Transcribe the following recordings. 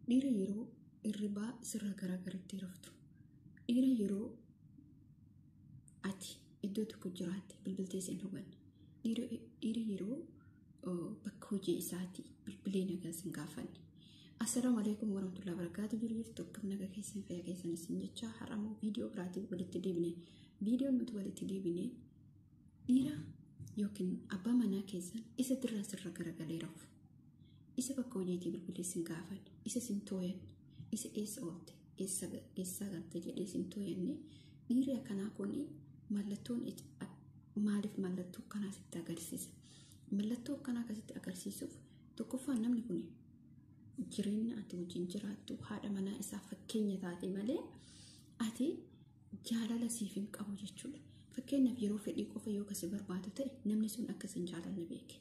dhiira yeroo irribaa sirra garaagaraatti raftu dhiira yeroo ati iddoo tokko jiraatte bilbiltee sin hubanne dhiira yeroo bakka hojii isaati bilbilee nagaa sin gaafanne. Assalamu alaikum warahmatullahi wabarakatuh. Jirtu akkam nagaa keessan fayyaa keessan isin jecha haramoo viidiyoo biraatiin walitti deebine viidiyoon nuti walitti deebine dhiira yookiin abbaa manaa keessan isa dirraa sirra garagalee rafu isa bakka hojiitii bilbilee sin gaafanne isa sin tooyan isa eessa oolte eessa galte jedhee sin tooyanne dhiirri akkanaa kun mallattoon maaliif mallattoo akkanaa sitti agarsiisa? Mallattoo akkanaa akkasitti agarsiisuuf tokkoffaan namni kun jireenya ati wajjin jiraattu haadha manaa isaa fakkeenya taate malee ati jaalala siif hin qabu jechuudha. Fakkeenyaaf yeroo fedhii qofa yoo kasi barbaadu ta'e namni sun akkasin jaalanne beeke.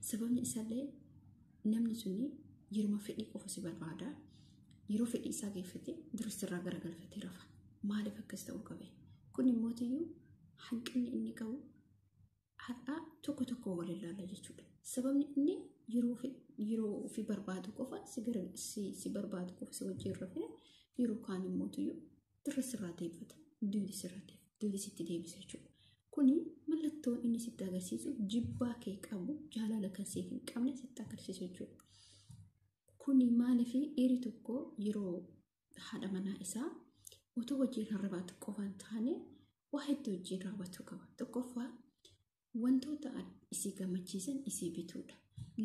Sababni isaallee namni suni yeroo fedhii qofa si barbaada yeroo fedhii isaa geeffate dursirraa garagalfatee rafa. Maaliif akkas ta'uu qabe? Kun immoo tiyyuu hanqinni inni qabu har'a tokko wal ilaalla jechuudha. Sababni inni yeroo fi barbaadu qofa si barbaadu qofa si wajjin rafee yeroo kaan immoo tiyyuu dursirraa deebifata. Dulli sitti deebisa jechuudha. Kuni mallattoon inni sitti agarsiisu jibbaa kee qabu jaalala kan siif hin qabne sitti agarsiisu jechuudha. Kuni maaliif dhiirri tokko yeroo haadha manaa isaa otoo wajjin rabaatu qofa hin taane waa hedduu wajjin raawwatu qaba. Tokkoffaa wantoota isii gammachiisan isii bituudha.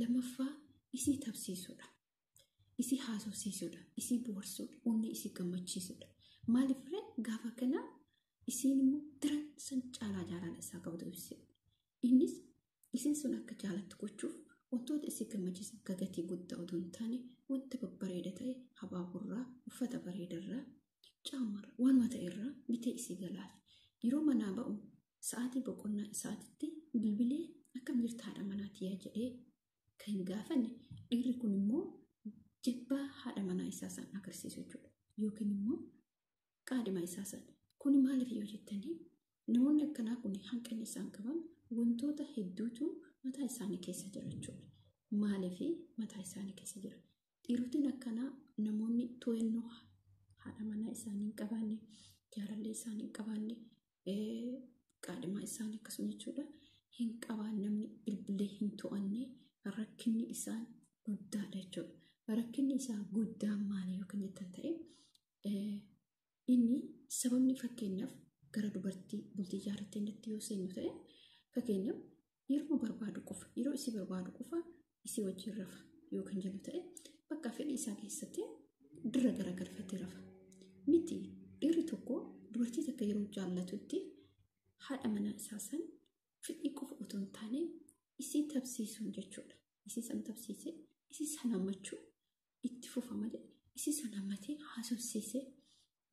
Lammaffaa isii tapsiisuudha. Isii haasofsiisuudha. Isii boharsuudha. Onni isii gammachiisuudha. Maaliif gaafa kana isiin immoo diran san caalaa jaalala isaa qabdu ibsudha. Innis isiin sun akka jaalattu gochuuf wantoota isii gammachiisan gagatii guddaa otoo hin taane wanta babbareeda ta'e habaaburraa uffata bareedarraa caamarraa waanuma ta'erraa bitee isii galaaf. Yeroo manaa ba'u sa'aatii boqonnaa isaatitti bilbilee akkam jirta haadha manaatii yaa jedhee kan hin gaafanne dhiirri kun immoo jibbaa haadha manaa isaa san agarsiisu jechuudha. Yookiin immoo qaadhima isaa san. Kuni maaliif yoo jettanii namoonni akkanaa kun hanqinni isaan qaban wantoota hedduutu mataa isaanii keessa jira jechuudha. Maaliif mataa isaanii keessa jira? Dhiirotiin akkanaa namoonni to'annoo haadha manaa isaanii hin qabaanne, jaalallee isaanii hin qabaanne, qaadhima isaanii akkasuma jechuudha hin qabaan namni bilbilee hin to'anne rakkinni isaa guddaadha jechuudha. Rakkinni isaa guddaan maali yookiin jettan ta'e inni sababni fakkeenyaaf gara dubartii bultii jaarrattee irratti yoo seennu ta'e fakkeenyaaf yeroo barbaadu qofa yeroo isii barbaadu qofa isii wajjin rafa yookiin jedhu ta'e bakka fedhii isaa keessatti dirra garagalfatee rafa. Miti dhiirri tokko dubartii takka yeroo jaallatutti haadha manaa isaa san fedhii qofa otoo hin taane isii tapsiisuun jechuudha. Isii san tapsiisee isii san hammachuu itti fufa malee isii san hammatee haasofsiisee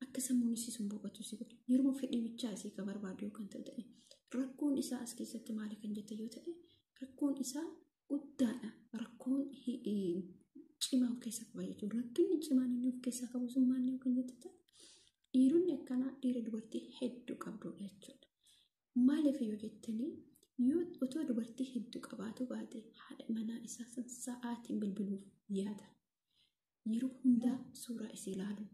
akka sammuun isii sun boqotu si godhu. Yeroo fedhii bichaa isii ka barbaadu yookaan ta'e rakkoon isaa as keessatti maali kan jette yoo ta'e rakkoon isaa guddaadha. Rakkoon cimaa of keessaa qaba jechuudha. Rakkinni cimaan inni of keessaa qabu sun maali yookaan jette dhiironni akkanaa dhiira dubartii hedduu qabdudha jechuudha. Maaliif yoo jettanii yoo otoo dubartii hedduu qabaatu baate haadha manaa isaa san sa'aatiin bilbiluuf yaada. Yeroo hundaa suuraa isii ilaalu.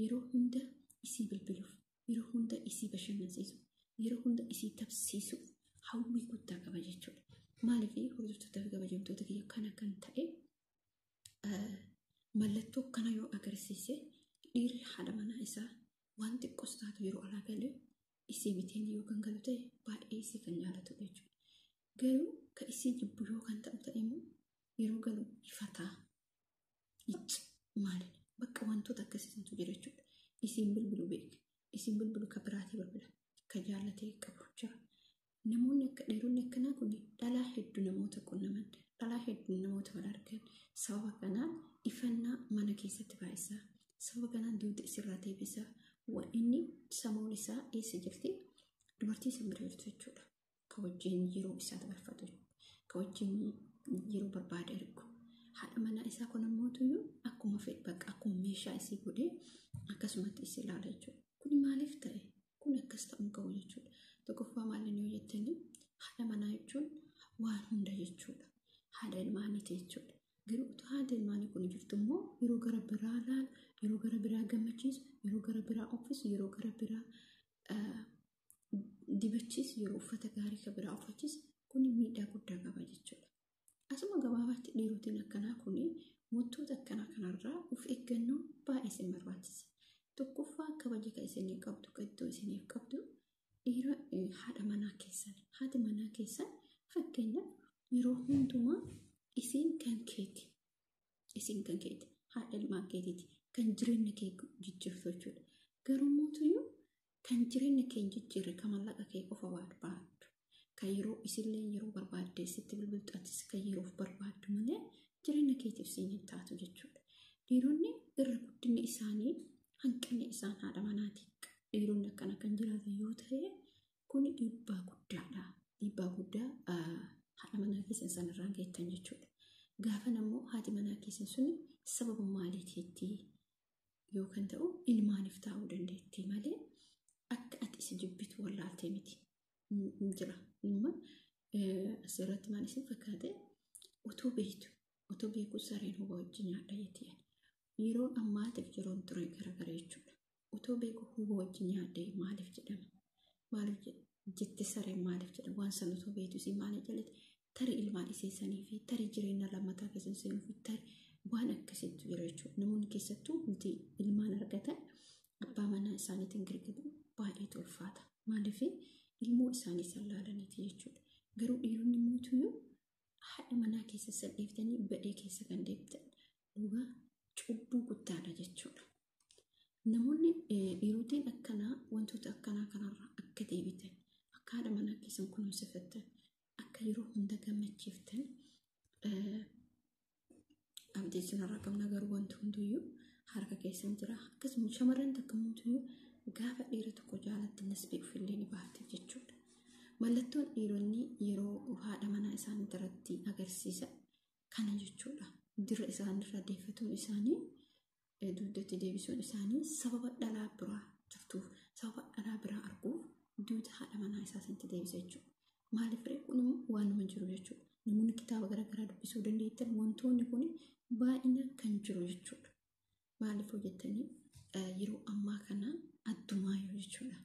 Yeroo hunda isii bilbiluuf, yeroo hunda isii bashannansiisuuf, yeroo hunda isii tapsiisuuf hawwii guddaa qaba jechuudha. Maaliif hordoftoota fi kabajamtoota kiyya kana kan ta'e mallattoo kana yoo agarsiise dhiirri haadha manaa isaa waan xiqqoos taatu yeroo alaa galee isii biteen yoo kan galu ta'e baay'ee isii kan jaalatu jechuudha. Garuu kan isii jibbu yoo kan ta'u ta'e immoo yeroo galu ifataa maali? Bakka wantoota akkasiitu jira jechuudha. Isiin bilbilu beeka. Isiin bilbilu ka biraatii bilbila. Ka jaallatee qabu jira. Namoonni akka dhiironni akkanaa kun dhalaa hedduu namoota qunnaman, dhalaa hedduu namoota wal argan. Sababa kanaan ifannaa mana keessatti baay'isaa. Sababa kanaan duuti isirraa deebisaa. Waan inni sammuun isaa eessa jirti? Dubartii isa bira jirtu jechuudha. Ka wajjin yeroo isaa dabarfatu. Ka wajjin yeroo barbaade argu. Haadha manaa isaa kun ammoo tuyyuu akkuma fedhe bakka akkuma meeshaa isii godhee akkasumatti isii ilaala jechuudha. Kuni maaliif ta'e? Kun akkas ta'uu qabu jechuudha. Tokkoffaa maaliin yoo jettanii haadha manaa jechuun waan hunda jechuudha. Haadha ilmaaniiti jechuudha. Garuu utuu haati ilmaanii kun jirtu immoo yeroo gara biraa laal, yeroo gara biraa gammachiisu, yeroo gara biraa uffisu, yeroo gara biraa dibachiisu, yeroo uffata gaarii kan biraa uffachiisu kun miidhaa guddaa qaba jechuudha. Asuma gabaabaatti dhiirotiin akkanaa kun wantoota akkanaa kanarraa of eeggannoo baay'ee isin barbaachisa. Tokkoffaa kabaja kan isinii qabdu, iddoo isiniif qabdu dhiira haadha manaa keessan. Haati manaa keessan fakkeenya yeroo hundumaa isin kan keeti. Isin kan keeti. Haadha ilmaan keetiiti. Kan jireenya kee jijjiirtu jechuudha. Garuu mootuyyuu kan jireenya kee jijjiirre kan mallaqa kee qofa barbaaddu. Kan yeroo isillee yeroo barbaadde sitti bilbiltuutis kan yeroof barbaaddu malee jireenya keetiif siin taatu jechuudha. Dhiironni irra guddinni isaanii hanqinni isaan haadha manaatii. Dhiironni akkana kan jiraatan yoo ta'e kun dhiibbaa guddaadha. Dhiibbaa guddaa haadha manaa keessan sanarraan geettan jechuudha. Gaafa nammoo haati manaa keessan sun sababa maaliitiitti yookaan ta'u ilmaaniif ta'uu dandeetti malee akka ati isa jibbitu wallaaltee miti. Jira. Amma asirratti maal isin fakkaate otoo beektu, otoo beeku sareen huba wajjin nyaadha jettee. Yeroo ammaatiif yeroon ture garagara jechuudha. Otoo beeku huba wajjin nyaadha maaliif jedhama? Maaliif jetti sareen maaliif jedhama? Waan sana otoo beektu si maaliif jalatti tarii ilmaan iseessanii fi tarii jireenya lammataa keessan seenuu fi tarii waan akkasitti jira jechuudha. Namoonni keessattuu nuti ilmaan argatan abbaa manaa isaaniitiin gargaaru baay'ee ulfaata. Maaliif ilmoo isaanii sallaalaniiti jechuudha. Garuu dhiironni mootuyyuu haadha manaa keessa saddeeftanii badhee keessa kan deebtan dhugaa cubbuu guddaadha jechuudha. Namoonni dhiirotiin akkanaa wantoota akkanaa kanarraa akka deebitan akka haadha manaa keessan kunuunsifattan akka yeroo hunda gammachiiftan abdii isinirraa qabna. Garuu wanti hunduyyuu harka keessan jira. Akkasuma shamarran takka mootuyyuu gaafa dhiira tokko jaalatti nasbee ofillee ni baatti jechuudha. Mallattoon dhiironni yeroo haadha manaa isaanii irratti agarsiisan kana jechuudha. Dirra isaanirraa deeffatuun isaanii dugdatti deebisuun isaanii sababa dhalaa biraa jirtuuf, sababa dhalaa biraa arguuf duuta haadha manaa isaaniitti deebisa jechuudha. Maaliif kun waanuma jiru jechuudha. Namoonni kitaaba garaagaraa dubbisuu dandeettan wantoonni kun baay'ina kan jiru jechuudha. Maaliif hojjettanii yeroo ammaa kana addumaayyuu jechuudha.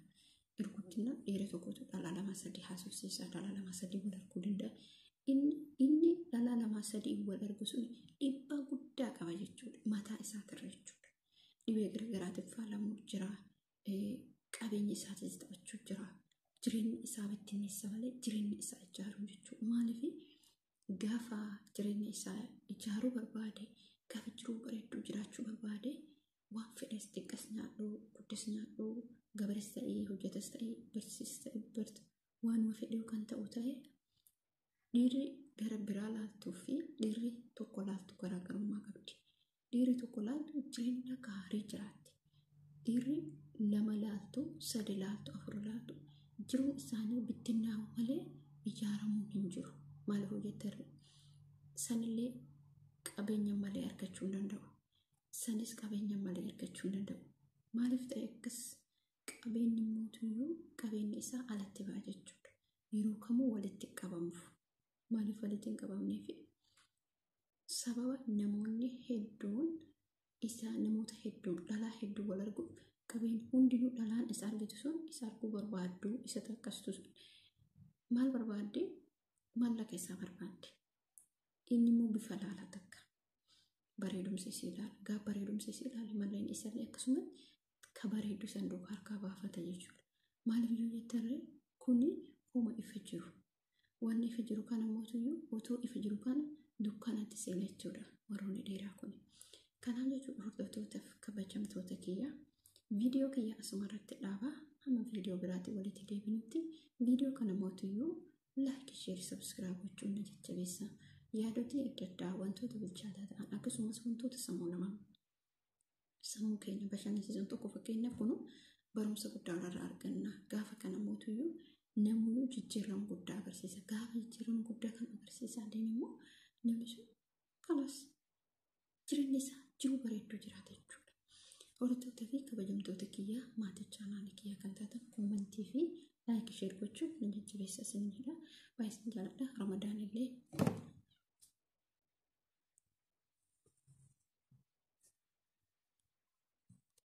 Erguddina dhiira tokkotu dhala lama sadii haasofsiisaa, dhala lama sadii wal arguu danda'a. Inni dhala lama sadii wal argu sun dhiibbaa guddaa qaba jechuudha. Mataa isaatirra jechuudha. Dhibee garaagaraatiif faalamuu jira. Qabeenya isaatis taphachuu jira. Jireenyi isaa bittinneessa malee jireenyi isaa ijaaruu jechuudha. Maaliif gaafa jireenya isaa ijaaruu barbaade, gaafa jiruu bareedduu jiraachuu barbaade waan fedhes xiqqas nyaadhu, guddas nyaadhu, gabares ta'ee, hojjetas ta'ee, barsiis ta'ee, waanuma fedhuu kan ta'u ta'e dhiirri gara biraa laaltuu fi dhiirri tokko laaltu garaagarummaa qabdi. Dhiirri tokko laaltu jireenya gaarii jiraatti. Dhiirri lama laaltu, sadi laaltu, afur laaltu jiruun isaanii bittinnaa'u malee ijaaramuu hin jiru. Maaliif hojjettarre? Sanillee qabeenya malee argachuu hin danda'u. Sanis qabeenya malee argachuu hin danda'u. Maaliif ta'e akkas? Qabeenyi mootuyyuu qabeenya isaa alatti ba'a jechuudha. Yeroo kamuu walitti qabamuuf. Maaliif walitti hin qabamneef? Sababa namoonni hedduun namoota hedduun dhalaa hedduu wal argu qabeenyi hundinuu dhalaan isa argitu sun isa arguu barbaaddu isa takkastu sun maal barbaadde? Maallaqa isaa barbaadde. Inni immoo bifa laala takka. Bareedumsa isii ilaala. Gaafa bareedumsa isii ilaala malleen isaallee akkasuma ka bareedu sanduuqa harkaa baafata jechuudha. Maaliif yoo jettarre kuni hooma ifa jiru. Waan ifa jiru kana mootuyyuu otoo ifa jiru kana dukkanatti seena jechuudha warroonni dheeraa kun. Kanaaf jechuudha hordoftootaafi kabajamtoota kiyya viidiyoo kiyya asuma irratti dhaabaa hamma viidiyoo biraatti walitti deebinutti viidiyoo kana mootuyyuu laayik, sheer, sabskiraayib gochuun na jajjabeessa. Yaadota adda addaa wantoota bilchaataa ta'an akkasumas wantoota sammuu keenya bashannansiisan tokko fakkeenyaaf kun barumsa guddaa irraa arganna. Gaafa kana mootuyyuu namni jijjiirama guddaa agarsiisa. Gaafa jijjiirama guddaa kan agarsiisaa deemu immoo namni sun kanas jireenya isaa jiruu bareedduu jiraata jechuudha. Hordoftoota fi kabajamtoota kiyyaa maatii chaanaala kiyyaa kan taatan koomentii fi laayik, sheer gochuun na jajjabeessa isinidha. Baay'ee isin jaalladha. Ramadaan illee